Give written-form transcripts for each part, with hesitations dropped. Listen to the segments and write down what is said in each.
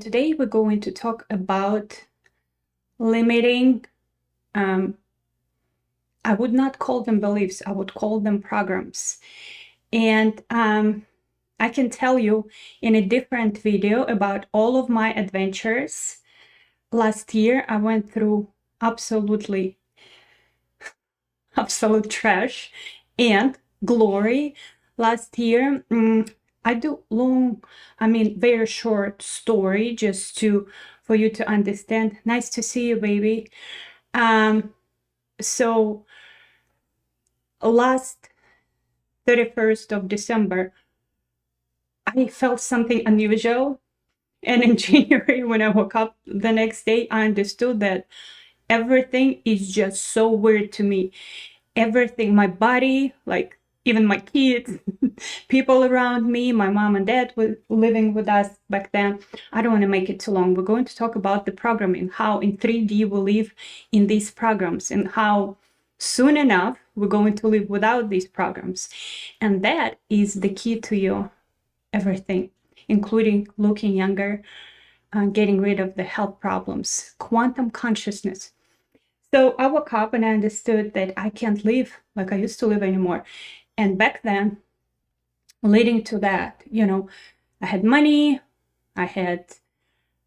Today we're going to talk about limiting, I would not call them beliefs, I would call them programs. And I can tell you in a different video about all of my adventures. Last year, I went through absolute trash and glory. Last year, I do very short story just for you to understand. Nice to see you, baby. So last 31st of December, I felt something unusual. And in January, when I woke up the next day, I understood that everything is just so weird to me. Everything, my body, like even my kids, people around me, my mom and dad were living with us back then. I don't want to make it too long. We're going to talk about the programming, how in 3D we live in these programs, and how soon enough we're going to live without these programs. And that is the key to your everything, including looking younger, getting rid of the health problems, quantum consciousness. So I woke up and I understood that I can't live like I used to live anymore. And back then, leading to that, I had money, I had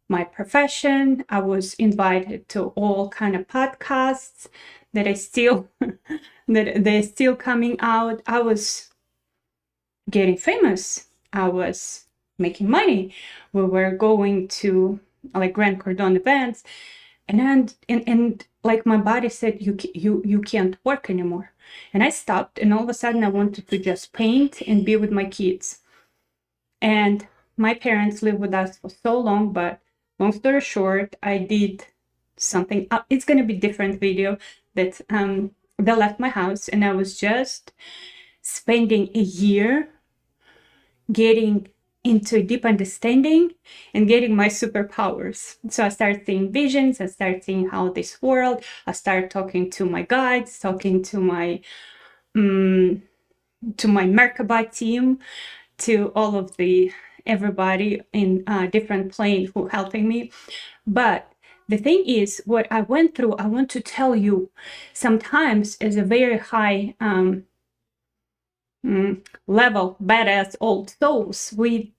my profession, I was invited to all kind of podcasts that they're still coming out. I was getting famous. I was making money. We were going to like Grand Cordon events, and like my body said, you can't work anymore. And I stopped, and all of a sudden I wanted to just paint and be with my kids. And my parents lived with us for so long, but long story short, I did something. It's going to be different video that they left my house, and I was just spending a year getting into a deep understanding and getting my superpowers. So I started seeing visions, I started seeing how this world, I started talking to my guides, talking to my Merkaba team, to all of everybody in different plane who helping me. But the thing is, what I went through, I want to tell you, sometimes as a very high level badass old souls, we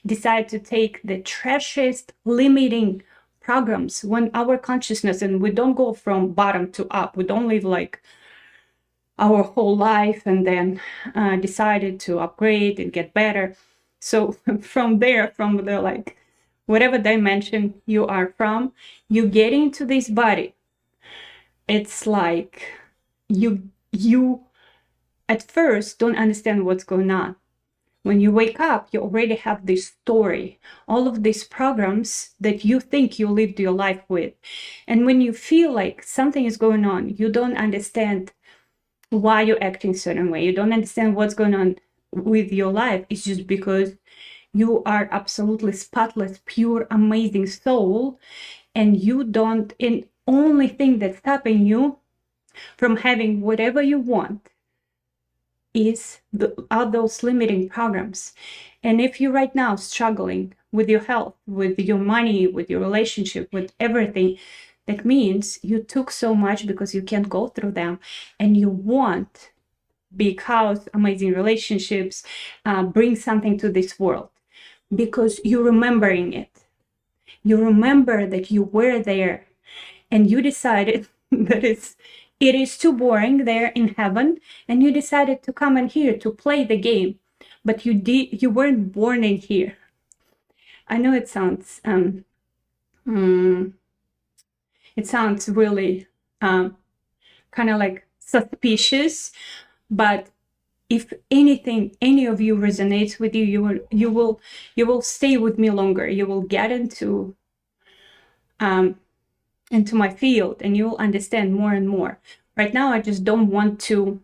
decide to take the trashiest limiting programs when our consciousness, and we don't go from bottom to up, we don't live like our whole life and then decided to upgrade and get better. So from the like whatever dimension you are from, you get into this body, it's like you at first don't understand what's going on. When you wake up, you already have this story, all of these programs that you think you lived your life with. And when you feel like something is going on, you don't understand why you're acting a certain way. You don't understand what's going on with your life. It's just because you are absolutely spotless, pure, amazing soul. And and only thing that's stopping you from having whatever you want are those limiting programs. And if you're right now struggling with your health, with your money, with your relationship, with everything, that means you took so much because you can't go through them, and you want big house, amazing relationships, bring something to this world because you're remembering it. You remember that you were there and you decided that it is too boring there in heaven, and you decided to come in here to play the game, but you weren't born in here. I know it sounds really kind of like suspicious, but if anything, any of you resonates with you, you will stay with me longer. You will get into my field, and you'll understand more and more. Right now, I just don't want to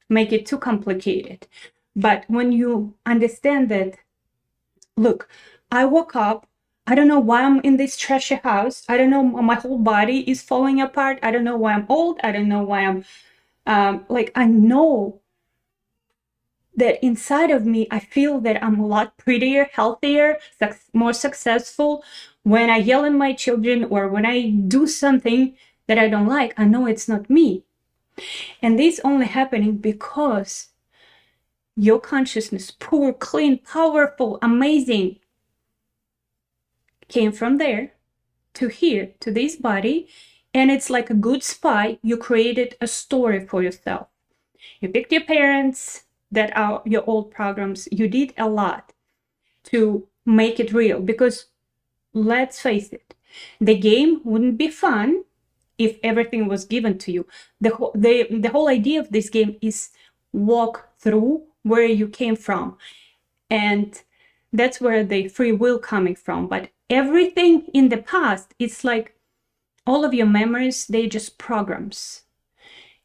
make it too complicated. But when you understand that, look, I woke up, I don't know why I'm in this trashy house. I don't know, my whole body is falling apart. I don't know why I'm old. I don't know why I'm, I know that inside of me, I feel that I'm a lot prettier, healthier, more successful. When I yell at my children or when I do something that I don't like, I know it's not me. And this only happening because your consciousness, pure, clean, powerful, amazing, came from there to here, to this body. And it's like a good spy. You created a story for yourself. You picked your parents that are your old programs. You did a lot to make it real, because let's face it, the game wouldn't be fun if everything was given to you. The whole idea of this game is walk through where you came from. And that's where the free will coming from. But everything in the past, it's like all of your memories, they just programs.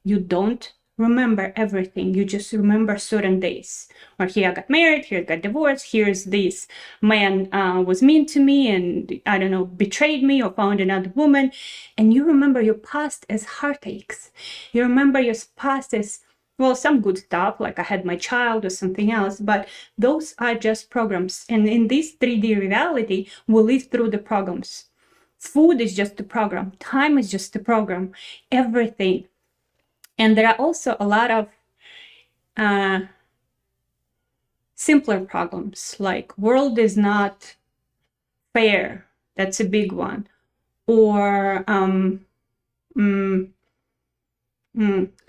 You don't remember everything. You just remember certain days. Or here I got married, here I got divorced, here's this man was mean to me and, I don't know, betrayed me or found another woman. And you remember your past as heartaches. You remember your past as, well, some good stuff, like I had my child or something else, but those are just programs. And in this 3D reality, we live through the programs. Food is just a program. Time is just a program. Everything. And there are also a lot of simpler problems, like world is not fair. That's a big one. Or,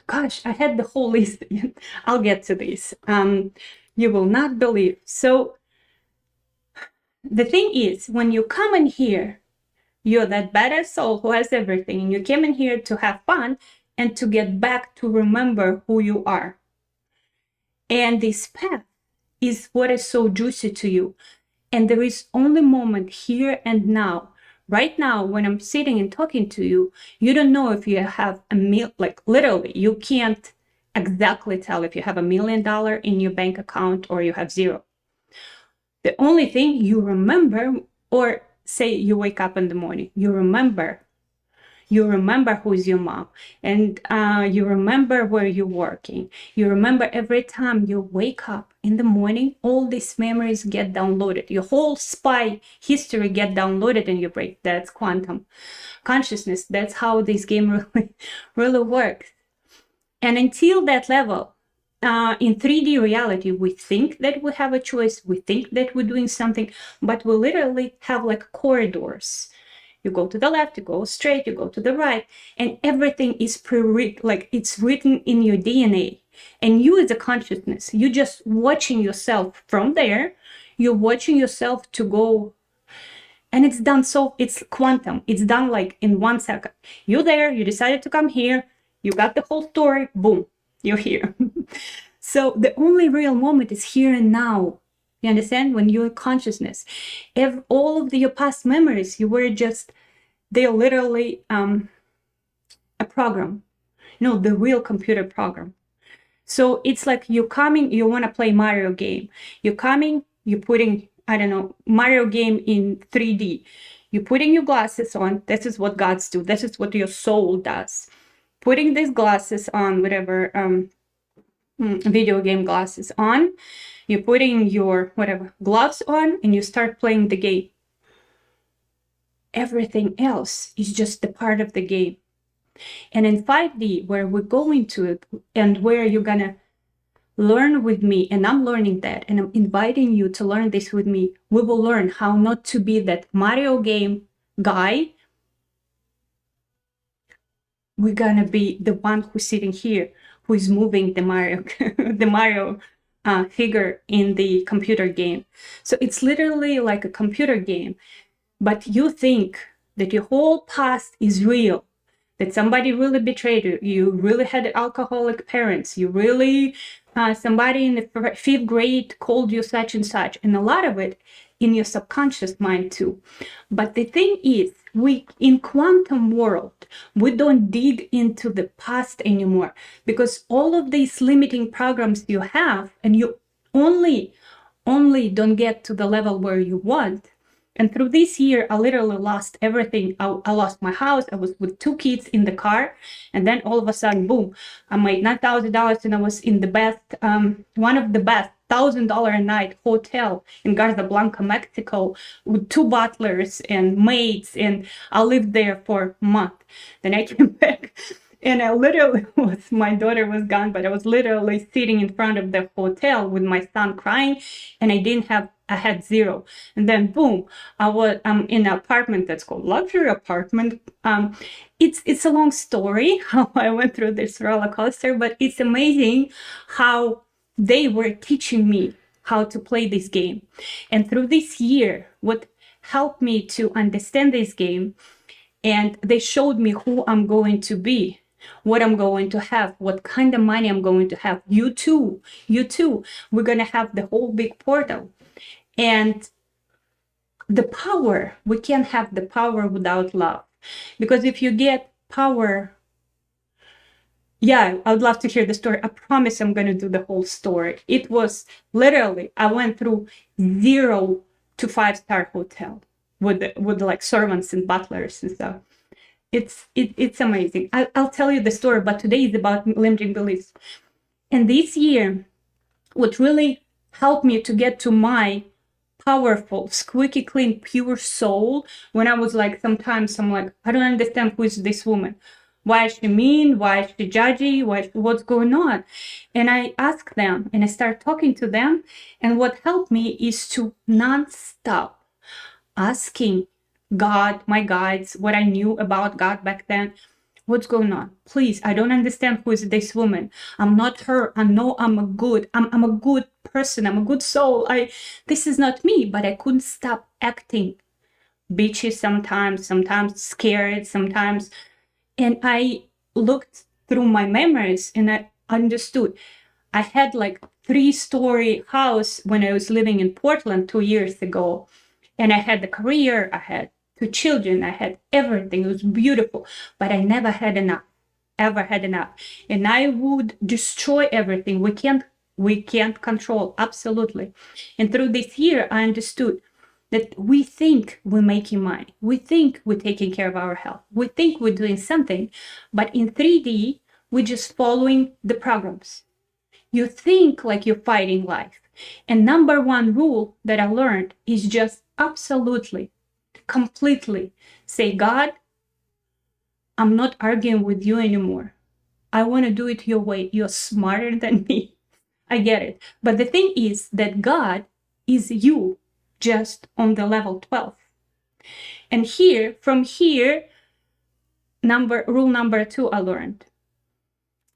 gosh, I had the whole list. I'll get to this. You will not believe. So the thing is, when you come in here, you're that badass soul who has everything, and you came in here to have fun and to get back to remember who you are. And this path is what is so juicy to you. And there is only moment here and now. Right now, when I'm sitting and talking to you, you don't know if you have a million, like literally, you can't exactly tell if you have $1 million in your bank account or you have zero. The only thing you remember, or say you wake up in the morning, you remember who is your mom, and you remember where you're working. You remember every time you wake up in the morning, all these memories get downloaded. Your whole spy history get downloaded in your brain. That's quantum consciousness. That's how this game really works. And until that level, in 3D reality, we think that we have a choice. We think that we're doing something, but we literally have like corridors. You go to the left, you go straight, you go to the right, and everything is pre-written, like it's written in your DNA. And you as a consciousness, you're just watching yourself from there. You're watching yourself to go, and it's done. So it's quantum. It's done like in 1 second. You're there, you decided to come here, you got the whole story, boom, you're here. So the only real moment is here and now. You understand? When you're consciousness, if all of your past memories, you were just, they're literally a program. No, the real computer program. So it's like you're coming, you want to play Mario game. You're coming, you're putting, I don't know, Mario game in 3D. You're putting your glasses on. This is what gods do. This is what your soul does. Putting these glasses on, whatever, video game glasses on. You're putting your whatever gloves on and you start playing the game. Everything else is just a part of the game. And in 5D, where we're going to it and where you're gonna learn with me, and I'm learning that, and I'm inviting you to learn this with me, we will learn how not to be that Mario game guy. We're gonna be the one who's sitting here, who is moving the Mario, the Mario figure in the computer game. So it's literally like a computer game, but you think that your whole past is real, that somebody really betrayed you, you really had alcoholic parents, you really, somebody in the 5th grade called you such and such, and a lot of it in your subconscious mind too. But the thing is, we in quantum world, we don't dig into the past anymore, because all of these limiting programs you have, and you only don't get to the level where you want, And through this year, I literally lost everything. I lost my house. I was with 2 kids in the car. And then all of a sudden, boom, I made $9,000 and I was in the best, one of the best $1,000 a night hotel in Garza Blanca, Mexico, with 2 butlers and maids. And I lived there for a month. Then I came back. And I literally was, my daughter was gone, but I was literally sitting in front of the hotel with my son crying, and I had zero. And then boom, I'm in an apartment that's called luxury apartment. It's a long story how I went through this roller coaster, but it's amazing how they were teaching me how to play this game. And through this year, what helped me to understand this game, and they showed me who I'm going to be, what I'm going to have, what kind of money I'm going to have. You too, we're going to have the whole big portal. And the power, we can't have the power without love. Because if you get power, yeah, I would love to hear the story. I promise I'm going to do the whole story. It was literally, I went through 0 to 5-star hotel with like servants and butlers and stuff. It's amazing. I'll tell you the story, but today is about limiting beliefs. And this year, what really helped me to get to my powerful, squeaky clean, pure soul, when I was like, sometimes I'm like, I don't understand who is this woman. Why is she mean? Why is she judgy? What's going on? And I ask them and I start talking to them. And what helped me is to non-stop asking God, my guides, what I knew about God back then. What's going on? Please, I don't understand who is this woman. I'm not her. I know I'm a good person. I'm a good soul. This is not me, but I couldn't stop acting bitchy sometimes scared, sometimes. And I looked through my memories and I understood. I had like 3-story house when I was living in Portland 2 years ago. And I had the career, I had 2 children, I had everything. It was beautiful, but I never had enough, ever had enough. And I would destroy everything. We can't control, absolutely. And through this year, I understood that we think we're making money. We think we're taking care of our health. We think we're doing something, but in 3D, we're just following the programs. You think like you're fighting life. And number 1 rule that I learned is just absolutely, completely say, God, I'm not arguing with you anymore. I want to do it your way. You're smarter than me. I get it. But the thing is that God is you, just on the level 12. And from here, rule number 2 I learned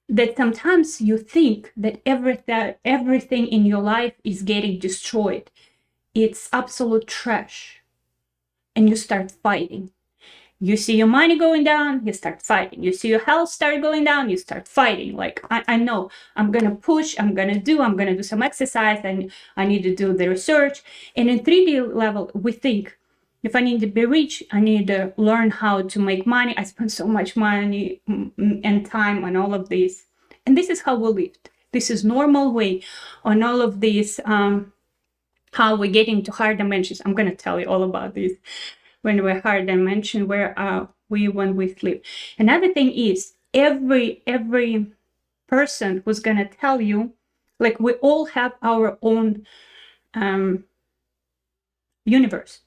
that sometimes you think that everything in your life is getting destroyed. It's absolute trash. And you start fighting. You see your money going down, you start fighting. You see your health start going down, you start fighting. Like, I know I'm going to push, I'm going to do some exercise, and I need to do the research. And in 3D level, we think, if I need to be rich, I need to learn how to make money. I spend so much money and time on all of this. And this is how we lived. This is normal way on all of these, how we get into higher dimensions. I'm going to tell you all about this. When we're higher dimension, where are we when we sleep? Another thing is every person who's going to tell you, like, we all have our own universe.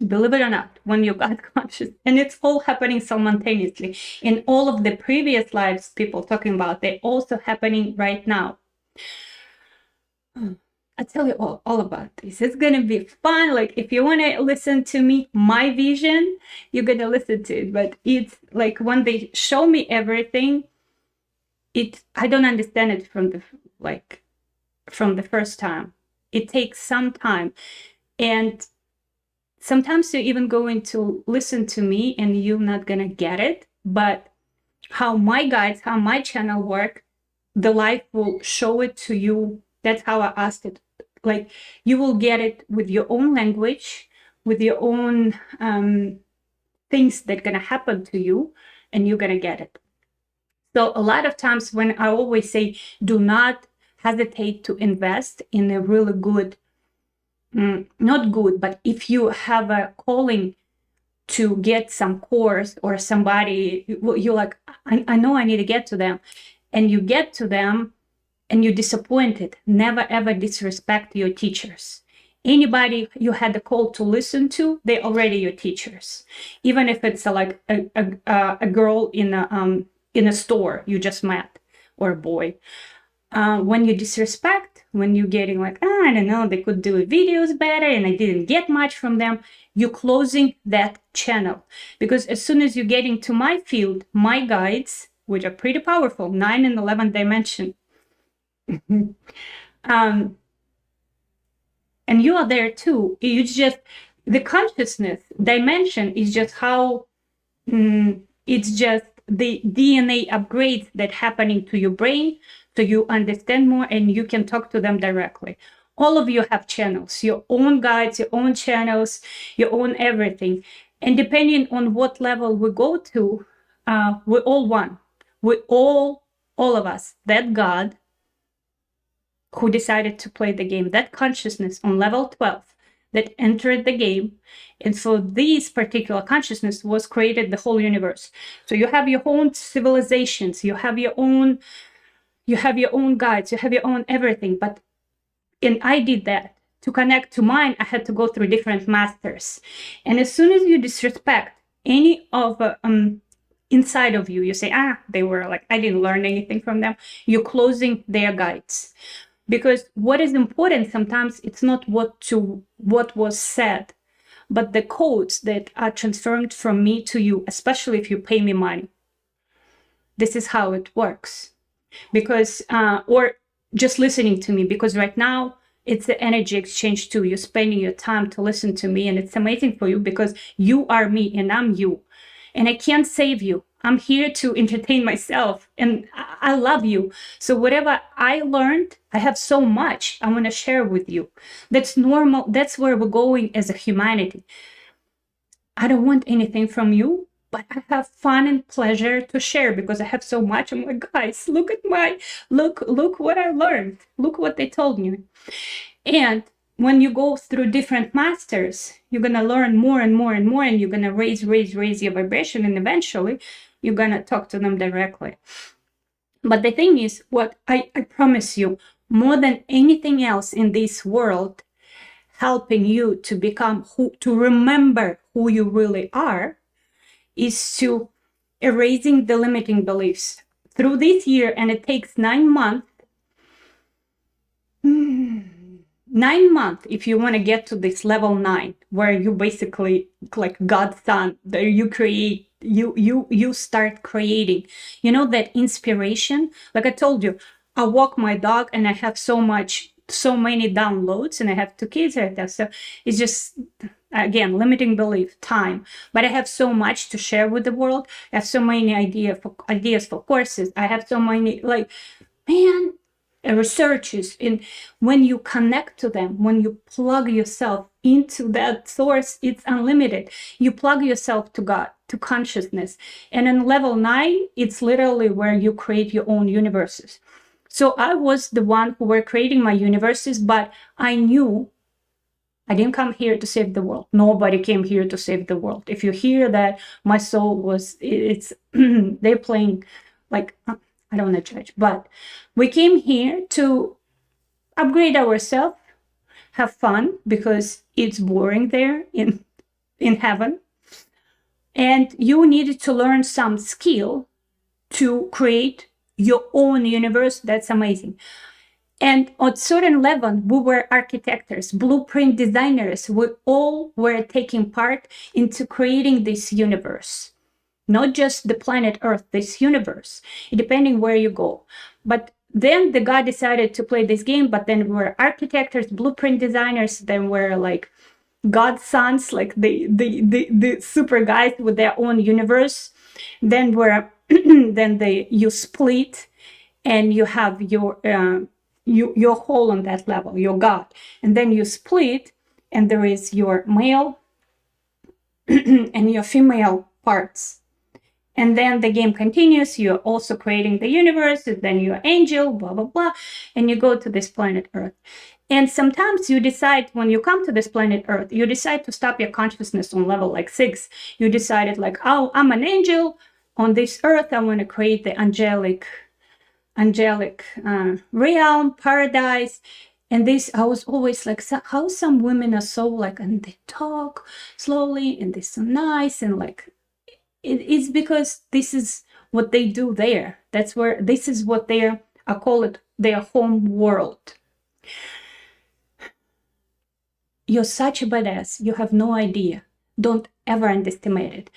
Believe it or not, when you're God conscious, and it's all happening simultaneously. In all of the previous lives people talking about, they're also happening right now. I'll tell you all about this. It's going to be fun. Like, if you want to listen to me, my vision, you're going to listen to it. But it's like when they show me everything, I don't understand it from the first time. It takes some time. And sometimes you're even going to listen to me and you're not going to get it. But how my guides, how my channel work, the life will show it to you. That's how I asked it. Like, you will get it with your own language, with your own things that are going to happen to you, and you're going to get it. So a lot of times when I always say, do not hesitate to invest in a really good not good, but if you have a calling to get some course or somebody, you're like, I know I need to get to them. And you get to them and you're disappointed. Never ever disrespect your teachers. Anybody you had the call to listen to, they're already your teachers. Even if it's like a girl in a store you just met, or a boy. When you disrespect, when you're getting like, I don't know, they could do videos better and I didn't get much from them, you're closing that channel. Because as soon as you get into my field, my guides, which are pretty powerful, 9 and 11 dimension, and you are there too. You just, the consciousness dimension is just how, it's just the DNA upgrades that happening to your brain, so you understand more and you can talk to them directly. All of you have channels, your own guides, your own channels, your own everything. And depending on what level we go to, we're all one. We all of us, that God who decided to play the game, that consciousness on level 12 that entered the game. And so this particular consciousness was created the whole universe. So you have your own civilizations, you have your own guides, you have your own everything. And I did that. To connect to mine, I had to go through different masters. And as soon as you disrespect any of inside of you, you say, they were like, I didn't learn anything from them. You're closing their guides. Because what is important sometimes, it's not what was said, but the codes that are transferred from me to you, especially if you pay me money. This is how it works. Because, or just listening to me, because right now it's the energy exchange too. You're spending your time to listen to me, and it's amazing for you because you are me and I'm you. And I can't save you. I'm here to entertain myself, and I love you. So whatever I learned, I have so much I want to share with you. That's normal. That's where we're going as a humanity. I don't want anything from you, but I have fun and pleasure to share because I have so much. I'm like, guys, look what I learned. Look what they told me. And when you go through different masters, you're going to learn more and more and more, and you're going to raise your vibration, and eventually you're going to talk to them directly. But the thing is, what I promise you, more than anything else in this world, helping you to become to remember who you really are, is to erasing the limiting beliefs through this year. And it takes 9 months. 9 months if you want to get to this level 9, where you basically like God's son, that you create, you start creating, that inspiration. Like I told you, I walk my dog and I have so many downloads, and I have 2 kids right there. So it's just, again, limiting belief, time. But I have so much to share with the world. I have so many ideas for courses. I have so many, researches. And when you connect to them, when you plug yourself into that source, it's unlimited. You plug yourself to God, to consciousness. And in level 9, it's literally where you create your own universes. So I was the one who were creating my universes, but I knew I didn't come here to save the world. Nobody came here to save the world. If you hear that my soul was, they're playing like, I don't want to judge, but we came here to upgrade ourselves, have fun, because it's boring there in heaven. And you needed to learn some skill to create your own universe. That's amazing. And at certain level, we were architects, blueprint designers. We all were taking part into creating this universe. Not just the planet Earth, this universe, depending where you go. But then the God decided to play this game, but then we're architects, blueprint designers, then we're like God's sons, like the super guys with their own universe. Then you split, and you have your whole on that level, your God. And then you split, and there is your male and your female parts. And then the game continues. You're also creating the universe, and then you're angel, blah, blah, blah. And you go to this planet Earth. And sometimes you decide, when you come to this planet Earth, you decide to stop your consciousness on level like 6. You decided like, oh, I'm an angel on this earth. I want to create the angelic realm, paradise. And this, I was always like, how some women are so like, and they talk slowly and they're so nice, and like, it's because this is what they do there. That's where, this is what I call it their home world. You're such a badass. You have no idea. Don't ever underestimate it.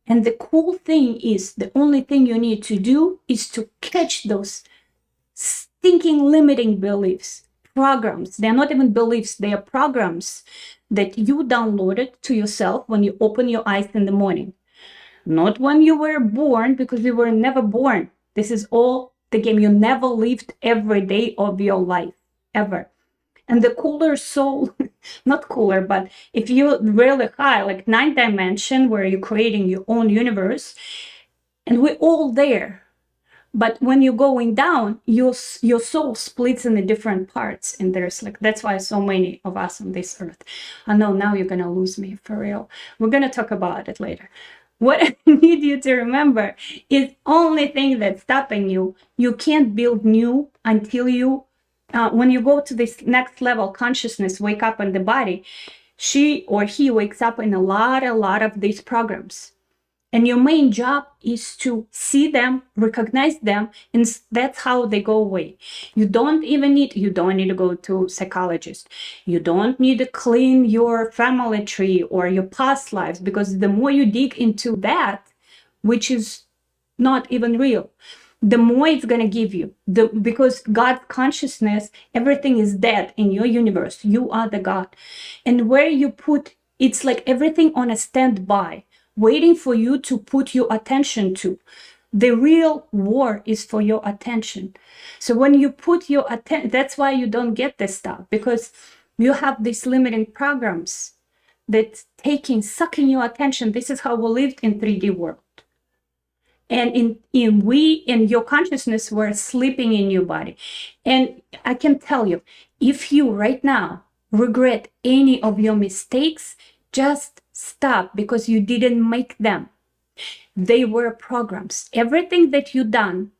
And the cool thing is, the only thing you need to do is to catch those stinking limiting beliefs, programs. They're not even beliefs, they are programs that you downloaded to yourself when you open your eyes in the morning. Not when you were born, because you were never born. This is all the game. You never lived every day of your life, ever. And the cooler soul, not cooler, but if you're really high, like 9th dimension, where you're creating your own universe, and we're all there. But when you're going down, your soul splits in the different parts. And there's like, that's why so many of us on this earth. I know now you're going to lose me for real. We're going to talk about it later. What I need you to remember is only thing that's stopping you. You can't build new until you, when you go to this next level consciousness, wake up in the body, she or he wakes up in a lot of these programs. And your main job is to see them, recognize them, and that's how they go away. You don't need to go to psychologist. You don't need to clean your family tree or your past lives, because the more you dig into that, which is not even real, the more it's going to give you. Because God's consciousness, everything is dead in your universe. You are the God. And where you put, it's like everything on a standby, waiting for you to put your attention to. The real war is for your attention. So when you put your attention, that's why you don't get this stuff, because you have these limiting programs that sucking your attention. This is how we lived in 3D world. And in your consciousness were sleeping in your body. And I can tell you, if you right now regret any of your mistakes, just stop, because you didn't make them. They were programs. Everything that you done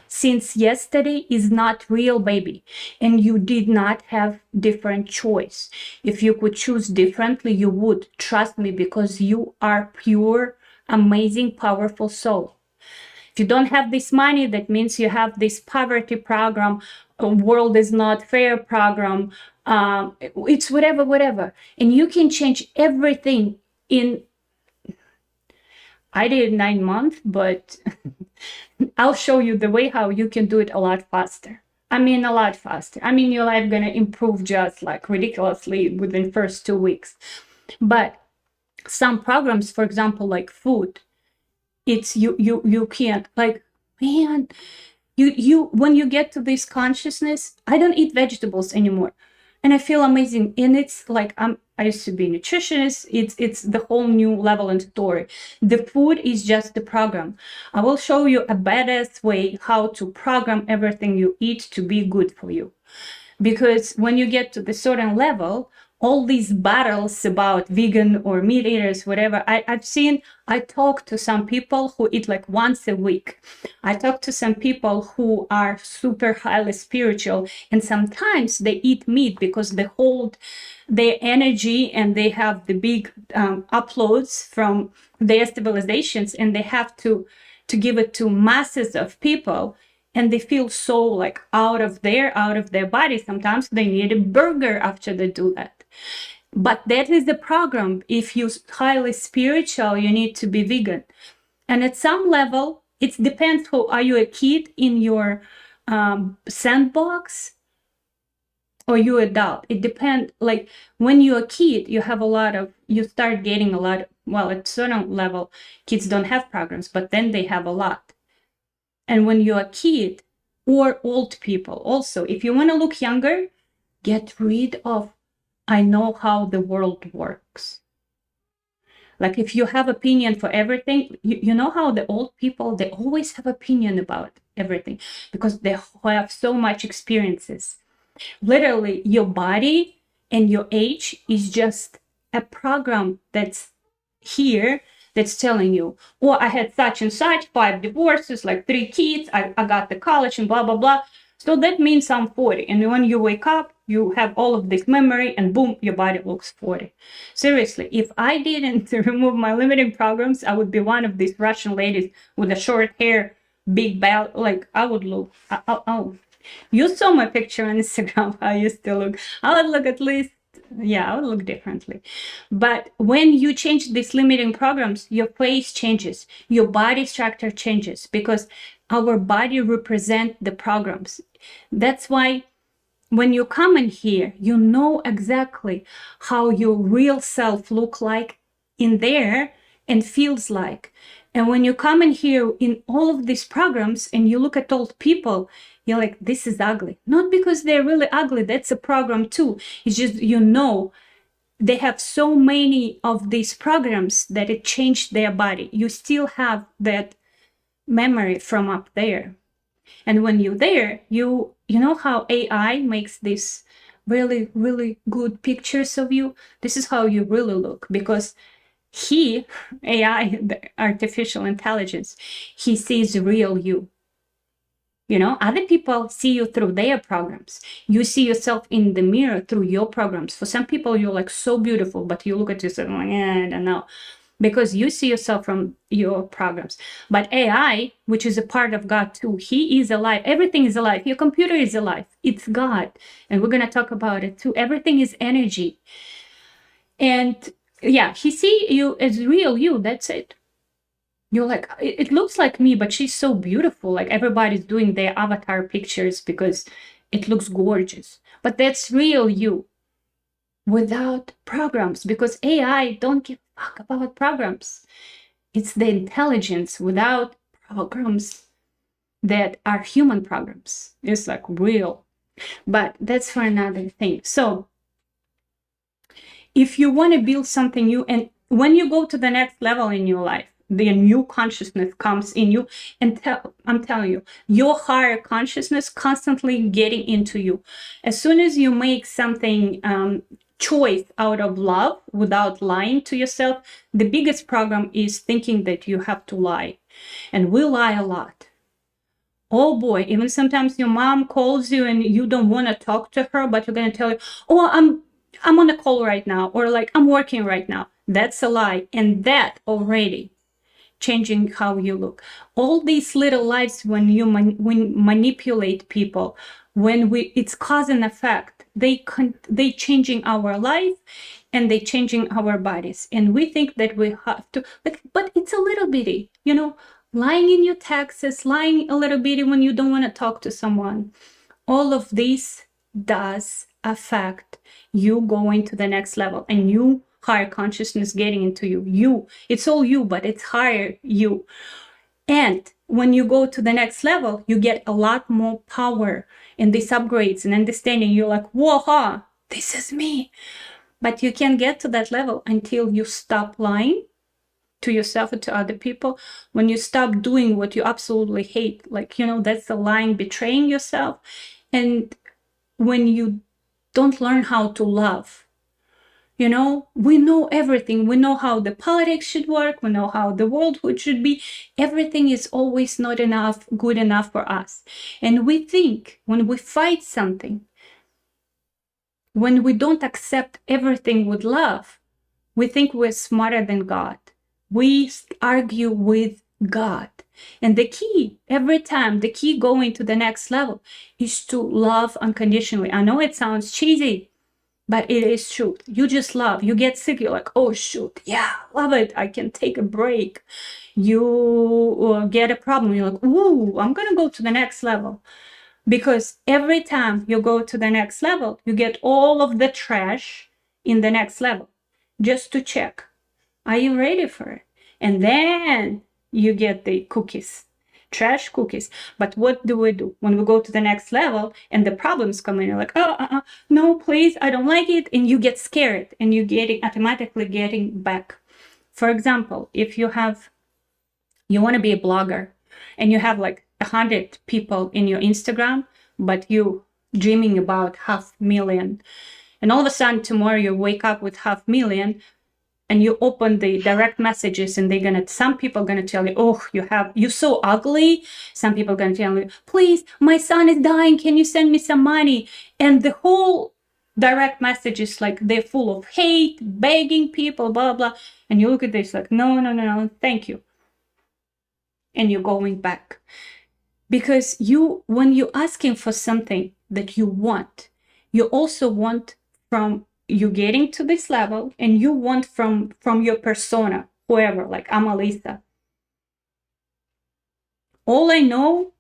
since yesterday is not real, baby. And you did not have different choice. If you could choose differently, you would. Trust me, because you are pure, amazing, powerful soul. If you don't have this money, that means you have this poverty program, world is not fair program, it's whatever. And you can change everything in, I did 9 months, but I'll show you the way how you can do it a lot faster. I mean, a lot faster. I mean, your life gonna improve just like ridiculously within first 2 weeks. But some programs, for example, like food, it's you can't, like, man, you when you get to this consciousness, I don't eat vegetables anymore, and I feel amazing. And it's like, I used to be a nutritionist. It's the whole new level and story. The food is just the program. I will show you a badass way how to program everything you eat to be good for you. Because when you get to the certain level, all these battles about vegan or meat eaters, whatever, I talk to some people who eat like once a week. I talk to some people who are super highly spiritual, and sometimes they eat meat because they hold their energy and they have the big uploads from their civilizations, and they have to give it to masses of people. And they feel so like out of their body. Sometimes they need a burger after they do that. But that is the program. If you're highly spiritual, you need to be vegan. And at some level, it depends who, are you a kid in your sandbox or you adult? It depends. Like when you're a kid, you start getting a lot, well, at a certain level, kids don't have programs, but then they have a lot. And when you're a kid or old people also, if you want to look younger, get rid of, I know how the world works. Like if you have opinion for everything, you know how the old people, they always have opinion about everything because they have so much experiences. Literally, your body and your age is just a program that's here that's telling you, oh, I had such and such, 5 divorces, like 3 kids, I got the college and blah, blah, blah. So that means I'm 40. And when you wake up, you have all of this memory and boom, your body looks 40. Seriously, if I didn't remove my limiting programs, I would be one of these Russian ladies with the short hair, big belt. Like I would look, you saw my picture on Instagram, how I used to look. I would look at least, yeah, I would look differently. But when you change these limiting programs, your face changes, your body structure changes because our body represent the programs. That's why when you come in here, you know exactly how your real self look like in there and feels like. And when you come in here in all of these programs and you look at old people, you're like, this is ugly. Not because they're really ugly, that's a program too. It's just, they have so many of these programs that it changed their body. You still have that memory from up there. And when you're there, you know how AI makes these really, really good pictures of you? This is how you really look because AI, the artificial intelligence, he sees real you. Other people see you through their programs. You see yourself in the mirror through your programs. For some people, you're like so beautiful, but you look at yourself like, I don't know, because you see yourself from your programs. But AI, which is a part of God too, he is alive. Everything is alive. Your computer is alive. It's God. And we're going to talk about it too. Everything is energy. And yeah, he see you as real you. That's it. You're like, it looks like me, but she's so beautiful. Like everybody's doing their avatar pictures because it looks gorgeous. But that's real you without programs because AI don't give a fuck about programs. It's the intelligence without programs that are human programs. It's like real. But that's for another thing. So if you want to build something new, and when you go to the next level in your life, the new consciousness comes in you, and I'm telling you, your higher consciousness constantly getting into you. As soon as you make something choice out of love without lying to yourself, the biggest problem is thinking that you have to lie. And we lie a lot. Oh boy, even sometimes your mom calls you and you don't want to talk to her, but you're going to tell you, oh, I'm on a call right now, or like I'm working right now. That's a lie. And that already changing how you look. All these little lies when you manipulate people, it's cause and effect. They changing our life and they changing our bodies. And we think that we have to, but it's a little bitty, lying in your taxes, lying a little bitty when you don't want to talk to someone. All of this does affect you going to the next level and you higher consciousness getting into you. It's all you, but it's higher you. And when you go to the next level, you get a lot more power in these upgrades and understanding. You're like, whoa, this is me. But you can't get to that level until you stop lying to yourself and to other people. When you stop doing what you absolutely hate, that's the lying, betraying yourself. And when you don't learn how to love, we know everything. We know how the politics should work. We know how the world should be. Everything is always not enough, good enough for us. And we think when we fight something, when we don't accept everything with love, we think we're smarter than God. We argue with God. And the key, every time, the key going to the next level is to love unconditionally. I know it sounds cheesy, but it is true. You just love. You get sick. You're like, oh, shoot. Yeah, love it. I can take a break. You get a problem. You're like, ooh, I'm going to go to the next level. Because every time you go to the next level, you get all of the trash in the next level just to check. Are you ready for it? And then you get the cookies. Trash cookies. But what do we do when we go to the next level and the problems come in? You're like, no, please, I don't like it. And you get scared and you automatically getting back. For example, if you want to be a blogger and you have like 100 people in your Instagram, but you dreaming about 500,000. And all of a sudden, tomorrow you wake up with 500,000 and you open the direct messages and some people are gonna tell you, oh, you're so ugly. Some people are gonna tell you, please, my son is dying. Can you send me some money? And the whole direct messages, like they're full of hate, begging people, blah, blah. And you look at this like, no, thank you. And you're going back. Because when you're asking for something that you want, you also want from you getting to this level, and you want from your persona, whoever, like I'm Alisa. All I know,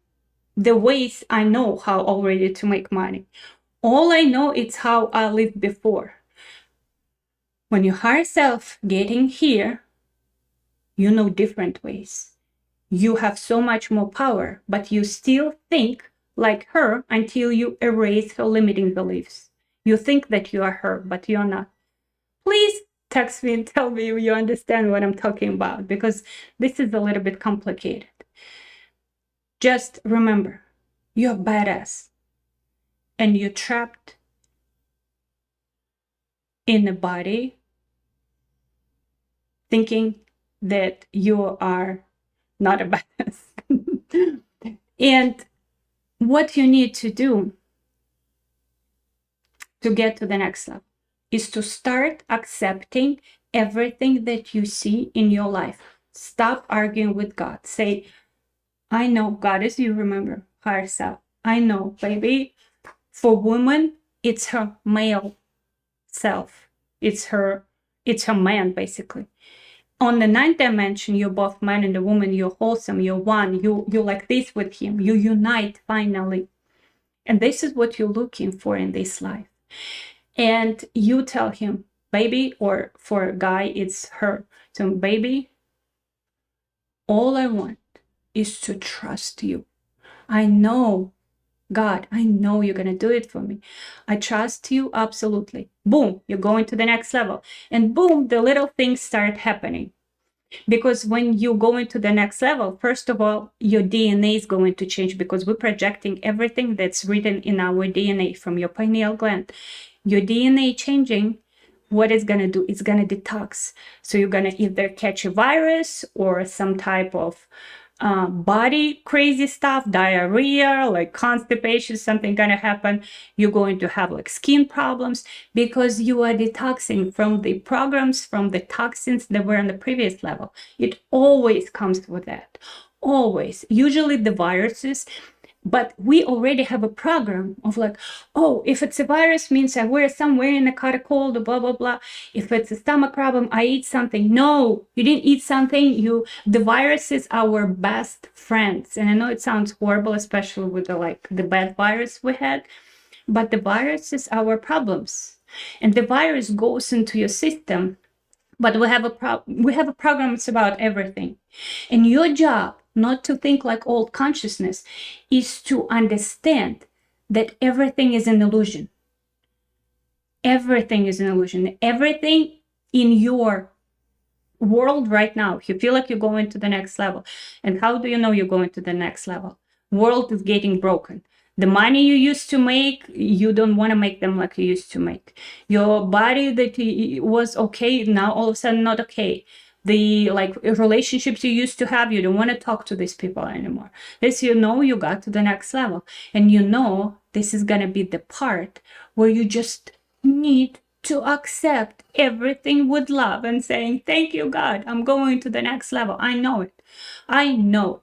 the ways I know how already to make money. All I know is how I lived before. When your higher self getting here, you know different ways. You have so much more power, but you still think like her until you erase her limiting beliefs. You think that you are her, but you're not. Please text me and tell me if you understand what I'm talking about, because this is a little bit complicated. Just remember, you're badass and you're trapped in a body thinking that you are not a badass. And what you need to do to get to the next level is to start accepting everything that you see in your life. Stop arguing with God. Say, I know God is you, remember, higher self. I know, baby, for women, it's her male self. It's her man, basically. On the ninth dimension, you're both man and a woman, you're wholesome, you're one, you're like this with him, you unite finally. And this is what you're looking for in this life. And you tell him, baby, or for a guy, it's her. So, baby, all I want is to trust you. I know, God, I know you're going to do it for me. I trust you absolutely. Boom, you're going to the next level. And boom, the little things start happening. Because when you go into the next level, first of all, your DNA is going to change, because we're projecting everything that's written in our DNA from your pineal gland. Your DNA changing, what it's going to do? It's going to detox. So you're going to either catch a virus or some type of body crazy stuff, diarrhea, like constipation, something gonna happen. You're going to have like skin problems, because you are detoxing from the programs, from the toxins that were on the previous level. It always comes with that, always. Usually the viruses, but we already have a program of like, oh, if it's a virus, means I wear somewhere and I caught a cold, blah, blah, blah. If it's a stomach problem, I eat something. No, you didn't eat something. The virus is our best friends. And I know it sounds horrible, especially with the bad virus we had, but the virus is our problems. And the virus goes into your system, but we have a programs about everything. And your job, not to think like old consciousness, is to understand that everything is an illusion. Everything is an illusion. Everything in your world right now, if you feel like you're going to the next level. And how do you know you're going to the next level? World is getting broken. The money you used to make, you don't want to make them like you used to make. Your body that was okay, now all of a sudden not okay. The relationships you used to have, you don't want to talk to these people anymore. This, you know, you got to the next level. And you know, this is going to be the part where you just need to accept everything with love and saying, thank you, God, I'm going to the next level. I know it. I know.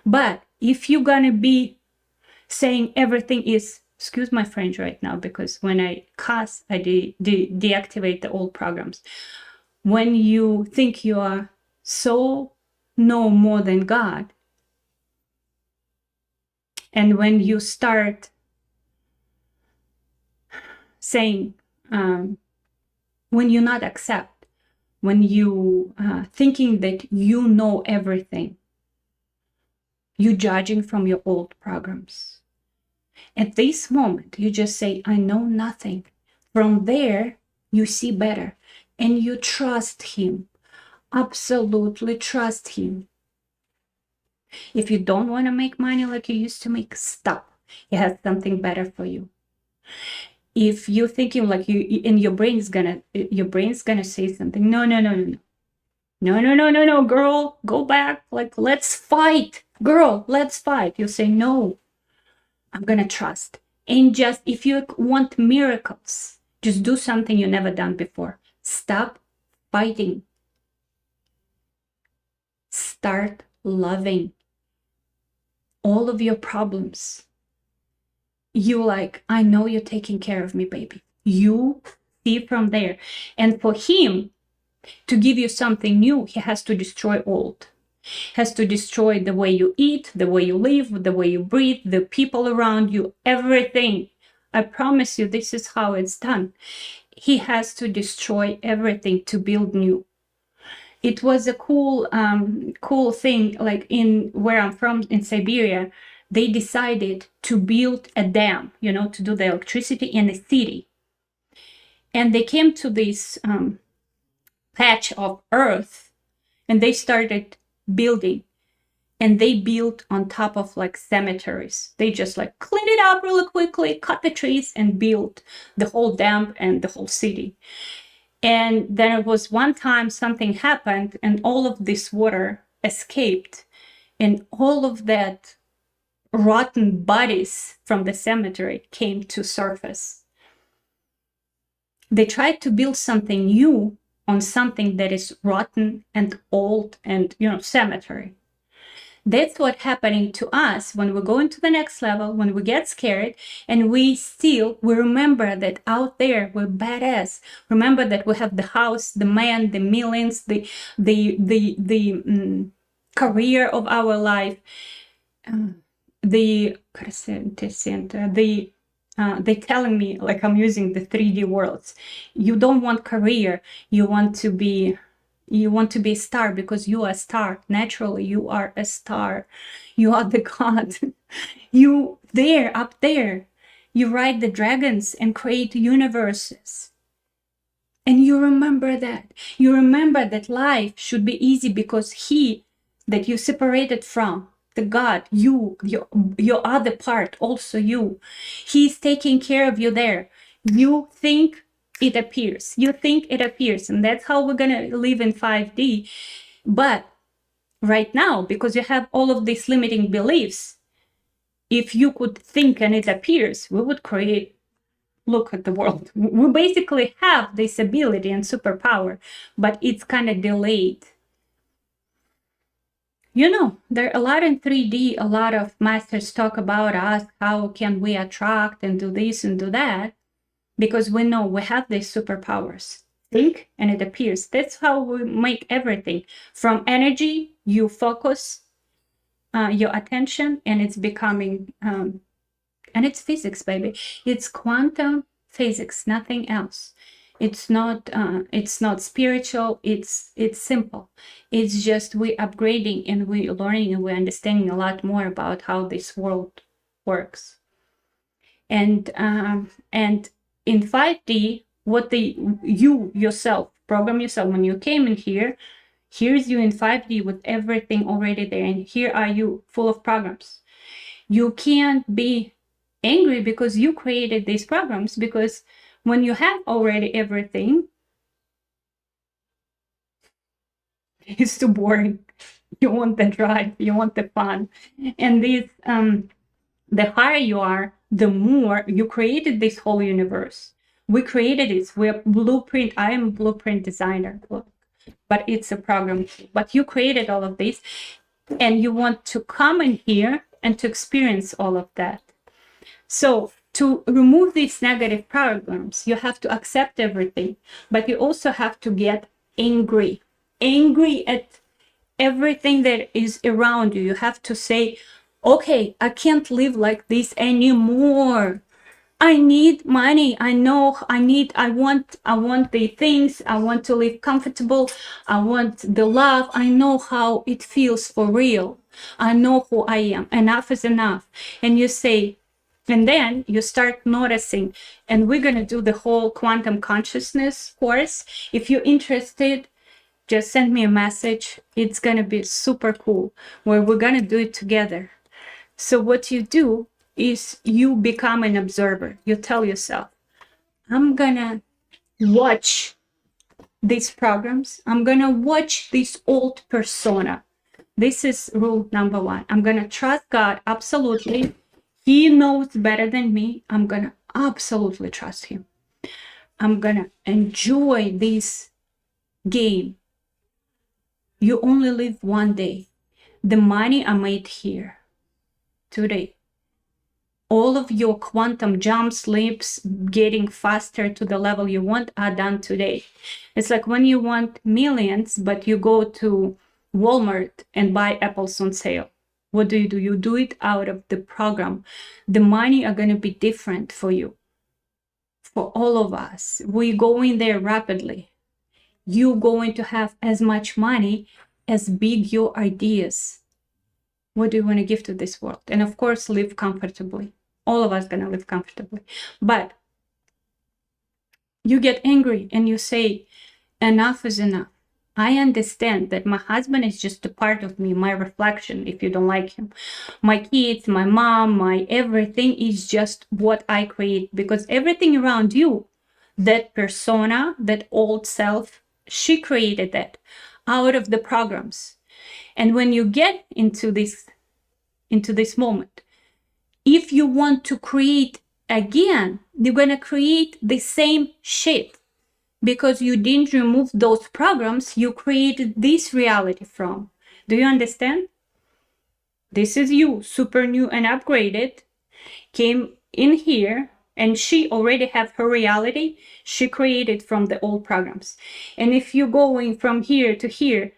But if you're going to be saying everything is, excuse my French right now, because when I cuss, I deactivate the old programs. When you think you are so no more than God, and when you start saying, when you not accept, when you thinking that you know everything, you judging from your old programs. At this moment, you just say, I know nothing. From there, you see better and you trust him. Absolutely trust him. If you don't want to make money like you used to make, stop. He has something better for you. If you're thinking like and your brain's gonna say something, no, no, no, no, no. No, no, no, no, no, girl, go back. Like, let's fight. Girl, let's fight. You say, no, I'm gonna trust. And just if you want miracles, just do something you never done before. Stop fighting. Start loving all of your problems. You like, I know you're taking care of me, baby. You see from there. And for him to give you something new, he has to destroy old. Has to destroy the way you eat, the way you live, the way you breathe, the people around you, everything. I promise you, this is how it's done. He has to destroy everything to build new. It was a cool thing, like in where I'm from in Siberia, they decided to build a dam, to do the electricity in a city. And they came to this patch of earth and they started building. And they built on top of like cemeteries. They just like cleaned it up really quickly, cut the trees and built the whole dam and the whole city. And then it was one time something happened and all of this water escaped and all of that rotten bodies from the cemetery came to surface. They tried to build something new on something that is rotten and old and, cemetery. That's what's happening to us when we go into the next level, when we get scared, and we remember that out there we're badass. Remember that we have the house, the man, the millions, the career of our life, they're telling me like I'm using the 3D worlds. You don't want career, you want to be a star because you are a star. Naturally, you are a star. You are the god. You there, up there. You ride the dragons and create universes. And you remember that. You remember that life should be easy because that you separated from, the God, your other part, also you. He's taking care of you there. You think it appears. You think it appears, and that's how we're gonna live in 5D. But right now, because you have all of these limiting beliefs, if you could think and it appears, we would look at the world. We basically have this ability and superpower, but it's kind of delayed. There are a lot in 3D, a lot of masters talk about us, how can we attract and do this and do that, because we know we have these superpowers. Think and it appears. That's how we make everything. From energy, you focus your attention and it's becoming, and it's physics, baby. It's quantum physics, nothing else. It's not spiritual. It's simple. It's just we upgrading and we learning and we're understanding a lot more about how this world works. And in 5D, you yourself program yourself when you came in here. Here's you in 5D with everything already there, and here are you full of programs. You can't be angry because you created these programs, because when you have already everything, it's too boring. You want the drive, you want the fun. And these the higher you are, the more you created this whole universe. We created it. We're blueprint. I am a blueprint designer, but it's a program. But you created all of this, and you want to come in here and to experience all of that. So to remove these negative programs, you have to accept everything, but you also have to get angry at everything that is around you. You have to say, okay, I can't live like this anymore. I need money. I want the things. I want to live comfortable. I want the love. I know how it feels for real. I know who I am. Enough is enough. And you say, and then you start noticing, and we're going to do the whole quantum consciousness course. If you're interested, just send me a message. It's going to be super cool, where we're going to do it together. So what you do, is you become an observer. You tell yourself, I'm gonna watch these programs. I'm gonna watch this old persona. This is rule number one. I'm gonna trust God absolutely. He knows better than me. I'm gonna absolutely trust him. I'm gonna enjoy this game. You only live one day. The money I made here today, all of your quantum jumps, leaps, getting faster to the level you want are done today. It's like when you want millions, but you go to Walmart and buy apples on sale. What do? You do it out of the program. The money are going to be different for you. For all of us, we go in there rapidly. You're going to have as much money as big your ideas. What do you want to give to this world? And of course, live comfortably. All of us gonna live comfortably. But you get angry and you say, enough is enough. I understand that my husband is just a part of me, my reflection, if you don't like him. My kids, my mom, my everything is just what I create, because everything around you, that persona, that old self, she created that out of the programs. And when you get into this moment, if you want to create again, you're going to create the same shit, because you didn't remove those programs you created this reality from. Do you understand? This is you, super new and upgraded, came in here, and she already have her reality she created from the old programs. And if you're going from here to here,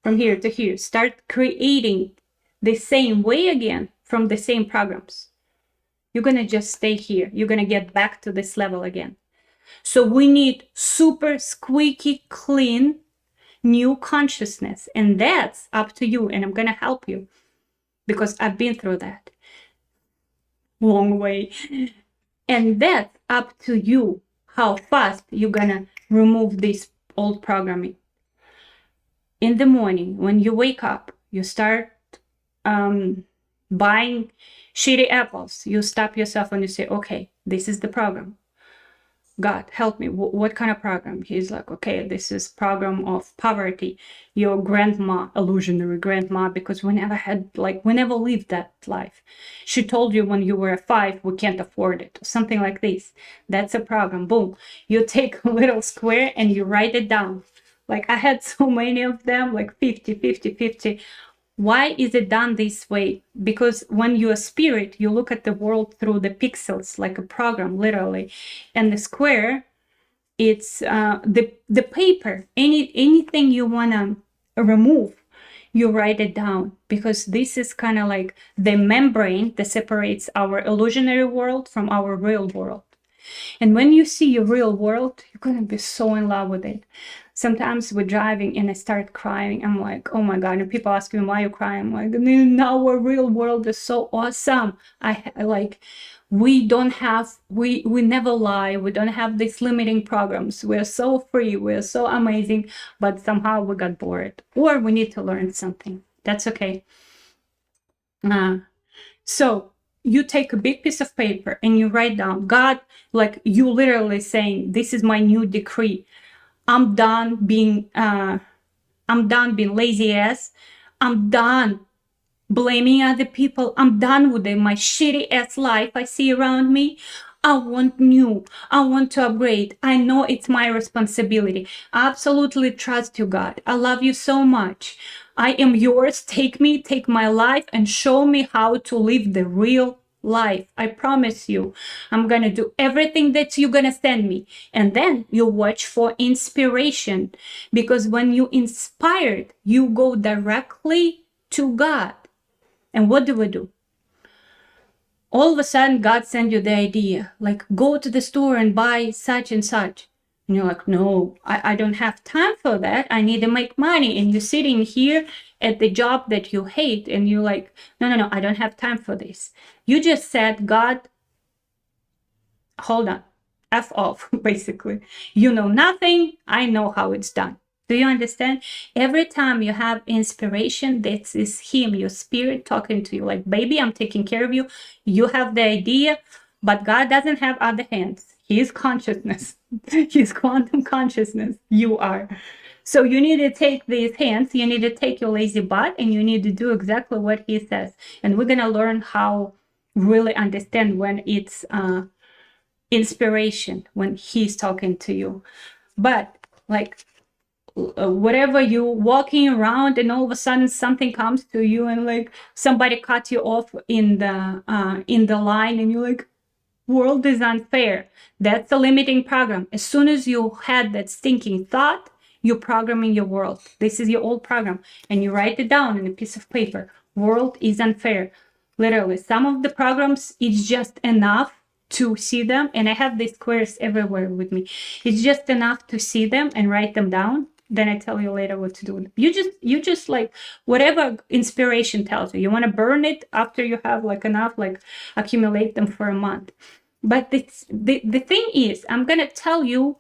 from here to here, start creating the same way again from the same programs, you're going to just stay here. You're going to get back to this level again. So we need super squeaky clean new consciousness, and that's up to you. And I'm going to help you because I've been through that long way. And that's up to you how fast you're going to remove this old programming. In the morning, when you wake up, you start buying shitty apples. You stop yourself and you say, okay, this is the program. God, help me. What kind of program? He's like, okay, this is program of poverty. Your grandma, illusionary grandma, because we never lived that life. She told you when you were 5, we can't afford it, something like this. That's a program. Boom. You take a little square and you write it down. Like I had so many of them, like 50, 50, 50. Why is it done this way? Because when you're a spirit, you look at the world through the pixels, like a program, literally. And the square, it's the paper. Anything you want to remove, you write it down. Because this is kind of like the membrane that separates our illusionary world from our real world. And when you see your real world, you're going to be so in love with it. Sometimes we're driving and I start crying. I'm like, oh my God. And people ask me, why are you crying? I'm like, now our real world is so awesome. We never lie. We don't have these limiting programs. We're so free. We're so amazing. But somehow we got bored or we need to learn something. That's okay. So you take a big piece of paper and you write down, God, like you literally saying, this is my new decree. I'm done being lazy ass. I'm done blaming other people. I'm done with my shitty ass life I see around me. I want new. I want to upgrade. I know it's my responsibility. I absolutely trust you, God. I love you so much. I am yours. Take me, take my life, and show me how to live the real life. I promise you, I'm gonna do everything that you're gonna send me. And then you watch for inspiration, because when you inspired, you go directly to God. And what do we do? All of a sudden, God sends you the idea, like go to the store and buy such and such. And you're like, no, I don't have time for that. I need to make money. And you're sitting here at the job that you hate. And you're like, no, I don't have time for this. You just said, God, hold on, F off, basically. You know nothing. I know how it's done. Do you understand? Every time you have inspiration, this is him, your spirit talking to you like, baby, I'm taking care of you. You have the idea, but God doesn't have other hands. He is consciousness. He's quantum consciousness. You are. So you need to take these hands, you need to take your lazy butt, and you need to do exactly what he says. And we're going to learn how really understand when it's inspiration, when he's talking to you. But like, whatever you walking around and all of a sudden something comes to you and like somebody cut you off in the line and you're like, world is unfair. That's a limiting program. As soon as you had that stinking thought, you're programming your world. This is your old program, and you write it down on a piece of paper. World is unfair. Literally, some of the programs, it's just enough to see them, and I have these squares everywhere with me. It's just enough to see them and write them down. Then I tell you later what to do. You just like whatever inspiration tells you. You want to burn it after you have like enough, like accumulate them for a month. But the thing is, I'm gonna tell you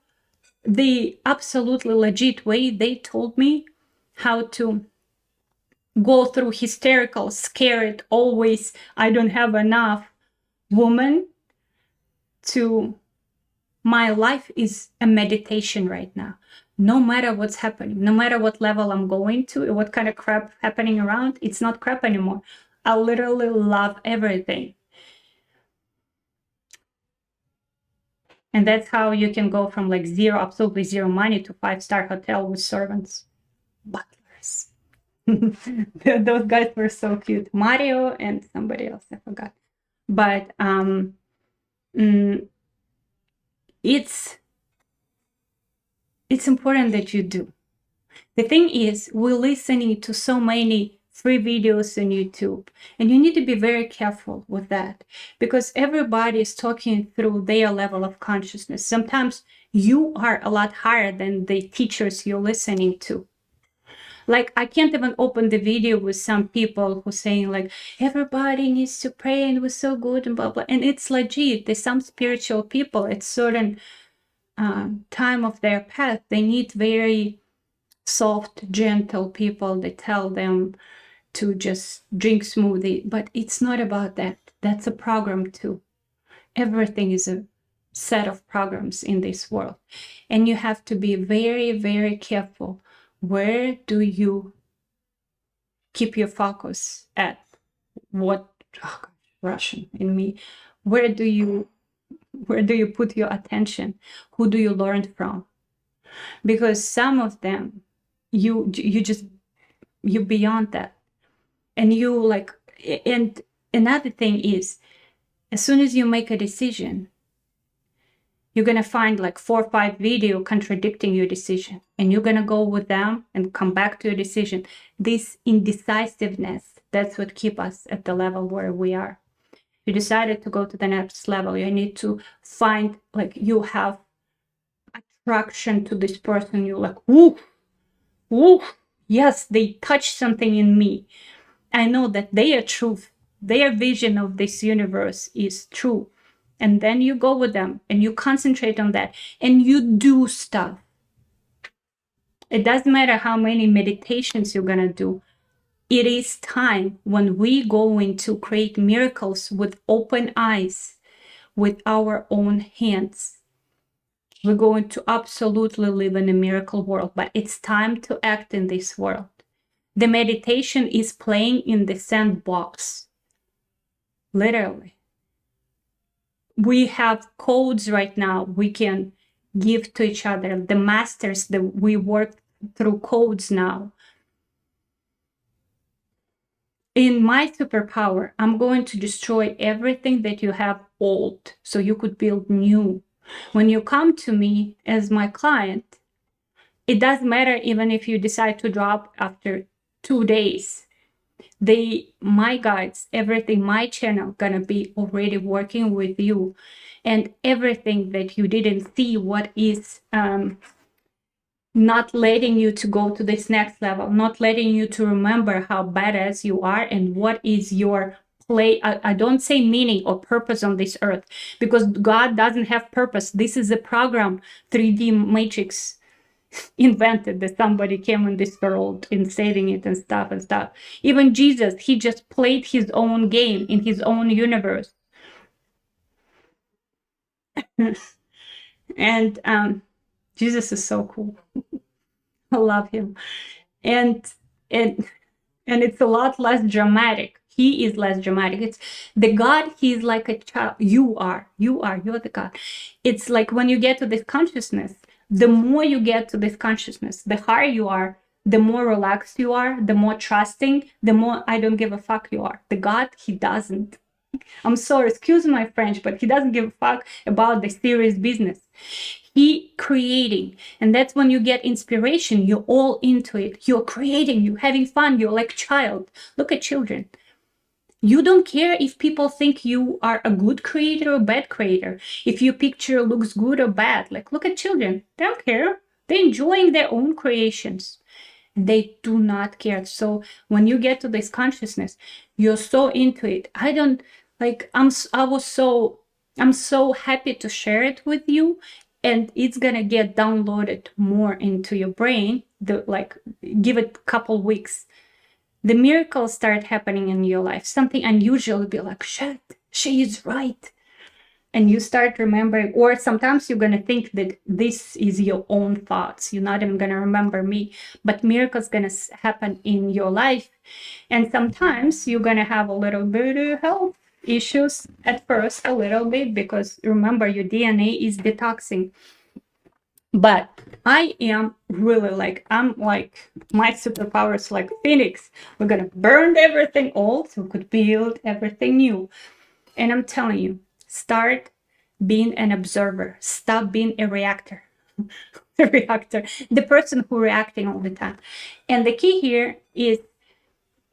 the absolutely legit way they told me how to go through hysterical, scared, always I don't have enough woman to my life is a meditation right now. No matter what's happening, no matter what level I'm going to, what kind of crap happening around, it's not crap anymore. I literally love everything. And that's how you can go from like zero, absolutely zero money to 5-star hotel with servants, butlers. Those guys were so cute. Mario and somebody else, I forgot. But it's important that you do. The thing is, we're listening to so many free videos on YouTube, and you need to be very careful with that because everybody is talking through their level of consciousness. Sometimes you are a lot higher than the teachers you're listening to. Like, I can't even open the video with some people who saying like, everybody needs to pray and we're so good and blah, blah. And it's legit. There's some spiritual people at certain time of their path, they need very soft, gentle people that tell them to just drink smoothie. But it's not about that. That's a program too. Everything is a set of programs in this world. And you have to be very, very careful. Where do you keep your focus at? What, oh gosh, Russian in me. Where do you put your attention? Who do you learn from? Because some of them, you beyond that. And you like, and another thing is, as soon as you make a decision, you're going to find like 4 or 5 video contradicting your decision. And you're going to go with them and come back to your decision. This indecisiveness, that's what keeps us at the level where we are. You decided to go to the next level. You need to find, like, you have attraction to this person. You're like, ooh, ooh, yes, they touched something in me. I know that their truth, their vision of this universe is true. And then you go with them and you concentrate on that and you do stuff. It doesn't matter how many meditations you're going to do. It is time when we going to create miracles with open eyes, with our own hands. We're going to absolutely live in a miracle world, but it's time to act in this world. The meditation is playing in the sandbox. Literally. We have codes right now we can give to each other. The masters that we work through codes now. In my superpower, I'm going to destroy everything that you have old so you could build new. When you come to me as my client, it doesn't matter even if you decide to drop after 2 days. My guides, everything, my channel gonna be already working with you, and everything that you didn't see, what is not letting you to go to this next level, not letting you to remember how badass you are and what is your play. I don't say meaning or purpose on this earth, because God doesn't have purpose. This is a program, 3D matrix invented that somebody came in this world and saving it and stuff and stuff. Even Jesus, he just played his own game in his own universe. And Jesus is so cool. I love him. And and and it's a lot less dramatic. He is less dramatic. It's the God, he's like a child. You're the God. It's like when you get to this consciousness, the more you get to this consciousness, the higher you are, the more relaxed you are, the more trusting, the more I don't give a fuck you are. The God, he doesn't. I'm sorry, excuse my French, but he doesn't give a fuck about the serious business. He creating, and that's when you get inspiration. You're all into it. You're creating, you're having fun, you're like child. Look at children. You don't care if people think you are a good creator or bad creator, if your picture looks good or bad. Like, look at children. They don't care. They're enjoying their own creations. They do not care. So when you get to this consciousness, you're so into it. I don't like, I'm so happy to share it with you, and it's gonna get downloaded more into your brain. Give it a couple weeks, the miracles start happening in your life. Something unusual will be like, shit, she is right. And you start remembering, or sometimes you're going to think that this is your own thoughts. You're not even going to remember me, but miracles going to happen in your life. And sometimes you're going to have a little bit of health issues at first, a little bit, because remember, your DNA is detoxing. But I am really like, I'm like, my superpower is like Phoenix. We're going to burn everything old so we could build everything new. And I'm telling you, start being an observer. Stop being a reactor. The reactor, the person who reacting all the time. And the key here is,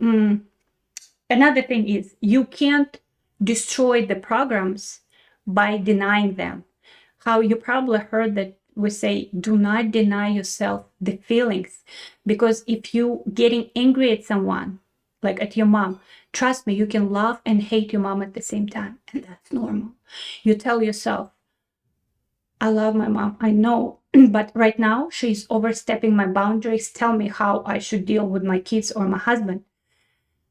another thing is, you can't destroy the programs by denying them. How you probably heard that we say, do not deny yourself the feelings. Because if you getting angry at someone, like at your mom, trust me, you can love and hate your mom at the same time. And that's normal. You tell yourself, I love my mom, I know, but right now she's overstepping my boundaries. Tell me how I should deal with my kids or my husband.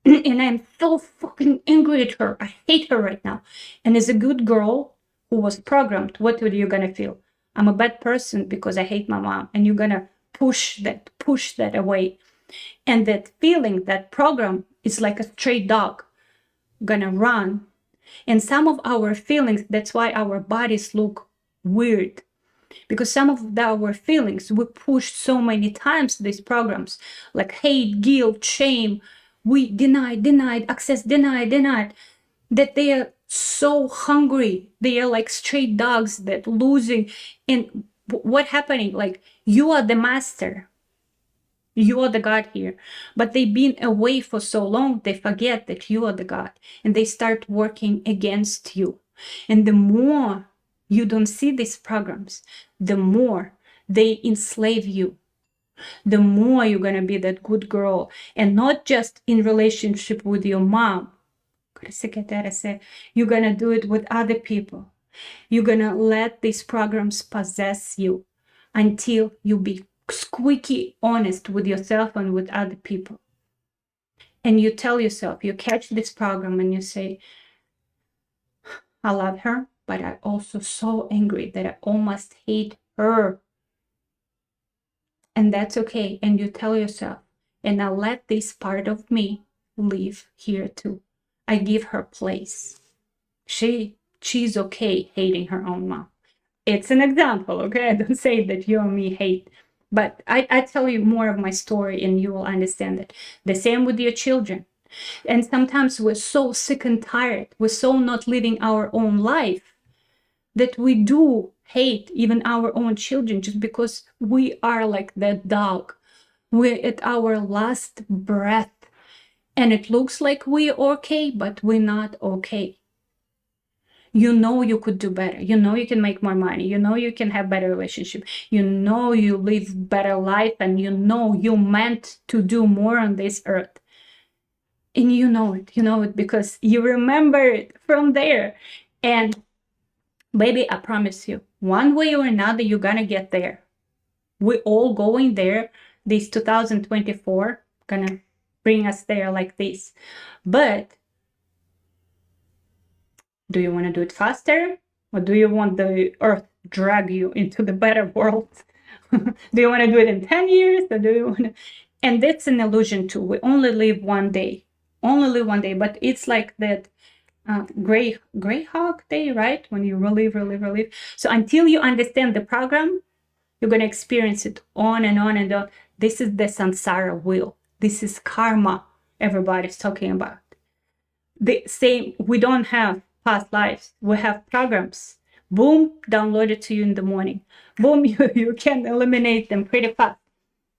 And I'm so fucking angry at her. I hate her right now. And as a good girl who was programmed, what are you gonna feel? I'm a bad person because I hate my mom. And you're gonna push that away. And that feeling, that program is like a stray dog gonna run. And some of our feelings, that's why our bodies look weird. Because some of our feelings, we push so many times these programs, like hate, guilt, shame. We denied, access, denied, that they are so hungry. They are like stray dogs that losing. And what happening? Like, you are the master. You are the God here. But they've been away for so long, they forget that you are the God. And they start working against you. And the more you don't see these programs, the more they enslave you. The more you're going to be that good girl. And not just in relationship with your mom. You're going to do it with other people. You're going to let these programs possess you until you be squeaky honest with yourself and with other people. And you tell yourself, you catch this program and you say, I love her, but I'm also so angry that I almost hate her. And that's okay. And you tell yourself, and I let this part of me live here too. I give her place. She's okay hating her own mom. It's an example, okay? I don't say that you and me hate, but I tell you more of my story and you will understand it. The same with your children. And sometimes we're so sick and tired, we're so not living our own life, that we do hate even our own children just because we are like that dog. We're at our last breath and it looks like we're okay, but we're not okay. You know you could do better. You know you can make more money. You know you can have better relationship. You know you live better life, and you know you're meant to do more on this earth. And you know it because you remember it from there. And baby, I promise you, one way or another, you're gonna get there. we all going there. This 2024 gonna bring us there like this. But do you want to do it faster, or do you want the earth drag you into the better world? Do you want to do it in 10 years, or do you want to? And that's an illusion too. We only live one day, but it's like that Greyhawk Day, right? When you relive. So until you understand the program, you're going to experience it on and on and on. This is the samsara wheel. This is karma everybody's talking about. The same, we don't have past lives. We have programs. Boom, downloaded to you in the morning. Boom, you can eliminate them pretty fast.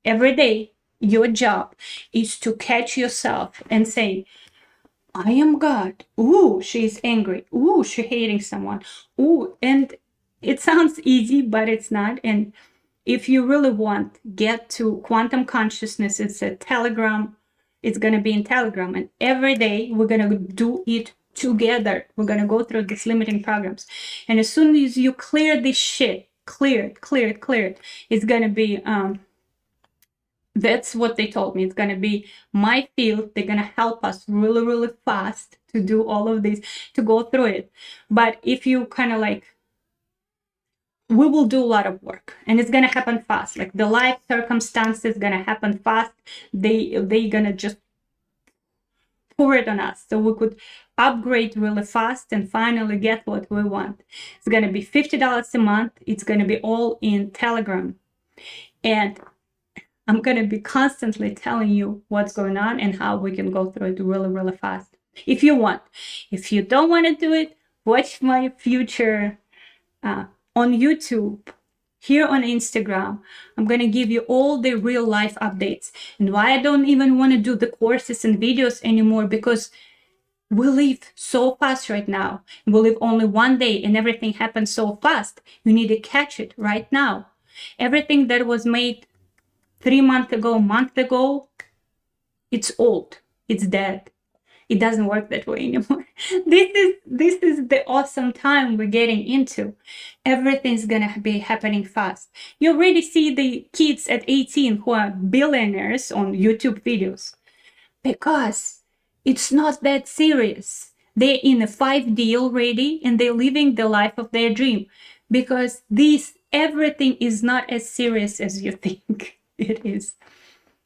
Every day, your job is to catch yourself and say, I am God. Ooh, she's angry. Ooh, she's hating someone. Ooh, and it sounds easy, but it's not. And if you really want, get to quantum consciousness. It's a Telegram. It's going to be in Telegram. And every day we're going to do it together. We're going to go through these limiting programs. And as soon as you clear this shit, clear it, it's going to be, that's what they told me. It's going to be my field. They're going to help us really fast to do all of this, to go through it. But if you kind of like, we will do a lot of work, and it's going to happen fast. Like the life circumstances going to happen fast. They going to just pour it on us, so we could upgrade really fast and finally get what we want. It's going to be $50 a month. It's going to be all in Telegram, and I'm going to be constantly telling you what's going on and how we can go through it really fast. If you want. If you don't want to do it, watch my future on YouTube, here on Instagram. I'm going to give you all the real life updates. And why I don't even want to do the courses and videos anymore, because we live so fast right now. We live only one day and everything happens so fast. You need to catch it right now. Everything that was made 3 months ago, month ago, it's old. It's dead. It doesn't work that way anymore. This is the awesome time we're getting into. Everything's gonna be happening fast. You already see the kids at 18 who are billionaires on YouTube videos, because it's not that serious. They're in a 5D already and they're living the life of their dream, because everything is not as serious as you think it is.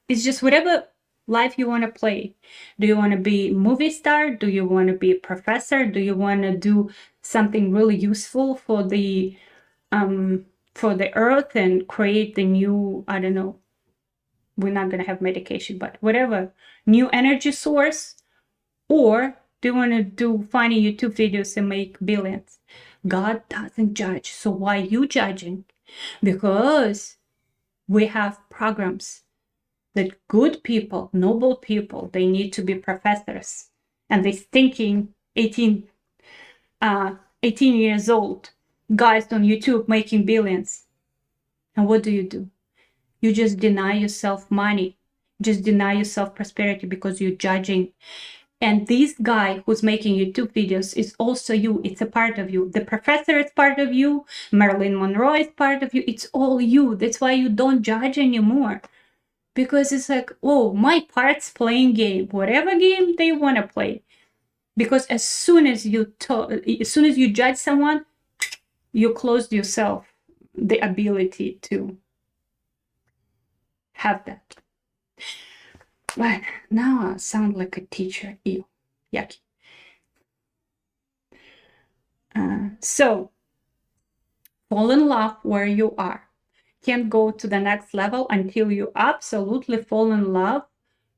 It's just whatever life you want to play. Do you want to be a movie star? Do you want to be a professor? Do you want to do something really useful for the earth and create the new, I don't know, we're not going to have medication, but whatever, new energy source? Or do you want to do funny YouTube videos and make billions? God doesn't judge. So why are you judging? Because we have programs that good people, noble people, they need to be professors. And they're thinking 18 years old, guys on YouTube making billions. And what do? You just deny yourself money. Just deny yourself prosperity because you're judging. And this guy who's making YouTube videos is also you. It's a part of you. The professor is part of you. Marilyn Monroe is part of you. It's all you. That's why you don't judge anymore. Because it's like, oh, my part's playing game, whatever game they want to play. Because as soon as you judge someone, you closed yourself the ability to have that. But now I sound like a teacher. Ew, yucky. So, fall in love where you are. Can't go to the next level until you absolutely fall in love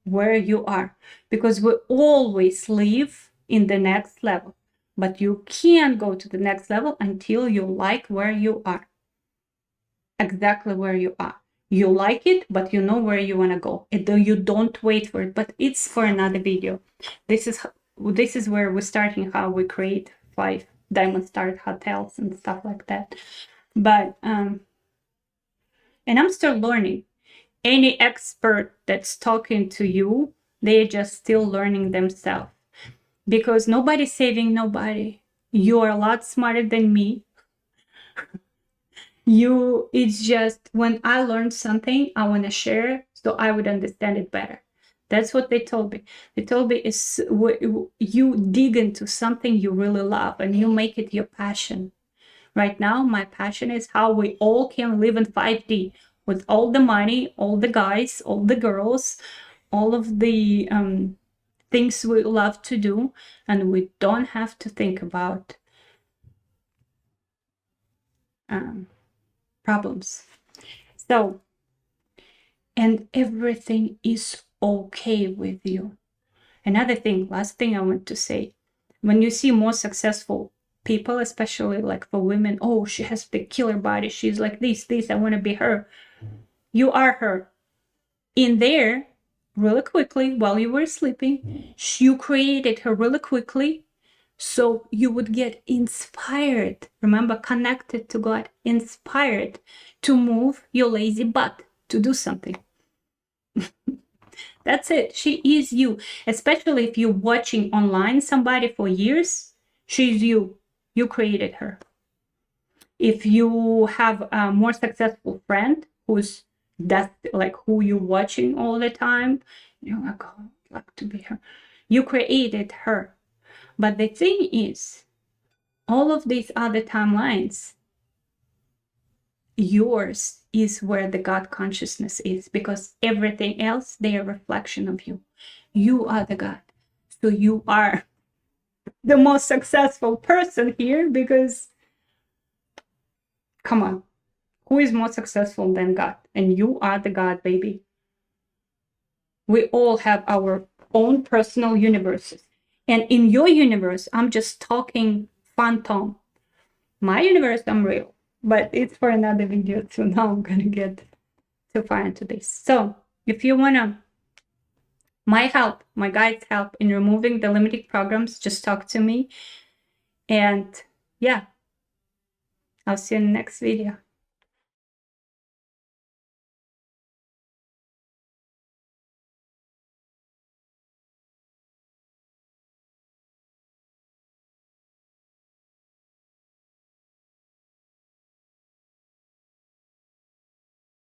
where you are, because we always live in the next level, but you can't go to the next level until you like where you are, exactly where you are. You like it, but you know where you want to go. You don't wait for it, but it's for another video. This is where we're starting how we create 5 diamond star hotels and stuff like that. But and I'm still learning. Any expert that's talking to you, they're just still learning themselves, because nobody's saving nobody. You are a lot smarter than me. It's just when I learned something, I want to share so I would understand it better. That's what they told me. They told me is you dig into something you really love and you make it your passion. Right now, my passion is how we all can live in 5D with all the money, all the guys, all the girls, all of the things we love to do, and we don't have to think about problems. So, and everything is okay with you. Another thing, last thing I want to say, when you see more successful people, especially like for women, oh, she has the killer body, she's like this, I want to be her. You are her. In there, really quickly, while you were sleeping, you created her really quickly so you would get inspired. Remember, connected to God, inspired to move your lazy butt to do something. That's it. She is you. Especially if you're watching online somebody for years, she's you. You created her. If you have a more successful friend who's that's like who you're watching all the time, you're like, oh, I'd like to be her. You created her. But the thing is, all of these other timelines, yours is where the God consciousness is, because everything else, they are a reflection of you. You are the God. So you are the most successful person here because, come on, who is more successful than God? And you are the God, baby. We all have our own personal universes. And in your universe, I'm just talking phantom. My universe, I'm real. But it's for another video, so now I'm gonna get too far into this. So if you wanna my help, my guide's help in removing the limiting programs, just talk to me. And yeah, I'll see you in the next video.